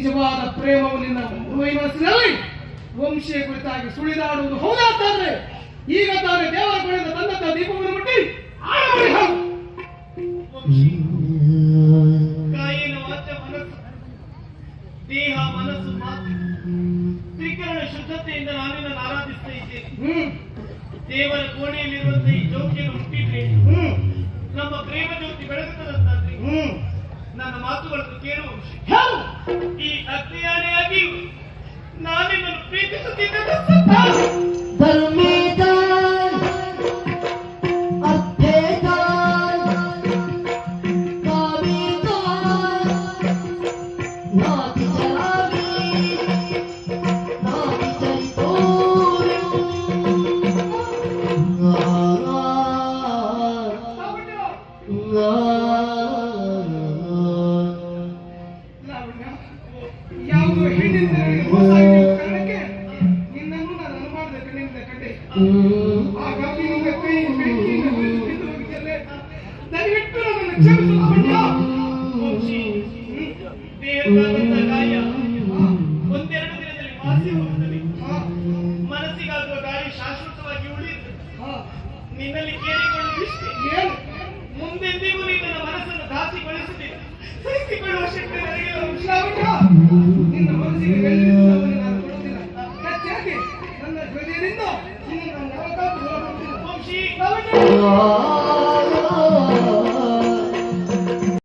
ನಿಜವಾದ ಪ್ರೇಮವು ನಿನ್ನ ಮನಸ್ಸಿನಲ್ಲಿ ವಂಶೀಯ ಕುರಿತಾಗಿ ಸುಳಿದಾಡುವುದು ಹೌದಾದ್ರೆ ಈಗ ತಾನೇ ದೇವರ ಬಳಿಯಿಂದ ತಂದಂತ ದೀಪವನ್ನು ಮುಟ್ಟಿ ಆಡಬಳಿ ಹಾಕು. ಕಾಯಿನ ವಾಚ ಮನಸ್ಸು ದೇಹ ಮನಸ್ಸು ಮಾತು ತ್ರಿಕರಣ ಶುದ್ಧತೆಯಿಂದ ನಾನು ನಿನ್ನನ್ನು ಆರಾಧಿಸ್ತಾ ಇದ್ದೇನೆ. ದೇವರ ಕೋಣೆಯಲ್ಲಿರುವಂತಹ ಈ ಜ್ಯೋತಿಯನ್ನು ಮುಟ್ಟಿದ್ರೆ ನಮ್ಮ ಪ್ರೇಮ ಜ್ಯೋತಿ ಬೆಳಗುತ್ತದಂತಾದ್ರೆ ನನ್ನ ಮಾತುಗಳನ್ನು ಕೇಳುವ ಈ ಅಜ್ಞಾನಿಯಾಗಿ ನಾನಿನ್ನನ್ನು ಪ್ರೀತಿಸುತ್ತಿದ್ದ ಯಾವುದೋ ಹೆಣ್ಣಿನ ಕಾರಣಕ್ಕೆ ನಿನ್ನನ್ನು ನಾನು ಅನುಮಾನದ ಕಣ್ಣಿನಿಂದ ಕಂಡೆ. ಹಾಗಾಗಿ ನಿನ್ನ ಕೈ ಬೆಂಕಿಯಿಂದ ಬಿದ್ದು ಹೋಗಿದ್ದಲ್ಲೇ ದಯವಿಟ್ಟು ನನ್ನನ್ನು ಕ್ಷಮಿಸು ದೇಹಕ್ಕಾದಂತ ಗಾಯ ಒಂದೆರಡು ದಿನದಲ್ಲಿ ಮಾಸಿ ಹೋಗುತ್ತದೆ. ಮನಸ್ಸಿಗಾಗುವ ಗಾಯ ಶಾಶ್ವತವಾಗಿ ಉಳಿಯುತ್ತದೆ. ನಿನ್ನಲ್ಲಿ ಕೇಳಿಕೊಳ್ಳುವ ಇಷ್ಟೇ, ಮುಂದೆಂದಿಗೂ ನಿನ್ನ ಮನಸ್ಸನ್ನು ದಾಸಿಗೊಳಿಸುತ್ತಿಲ್ಲ. ಸಹಿಸಿಕೊಳ್ಳುವ ಶಕ್ತಿ ನನಗೆ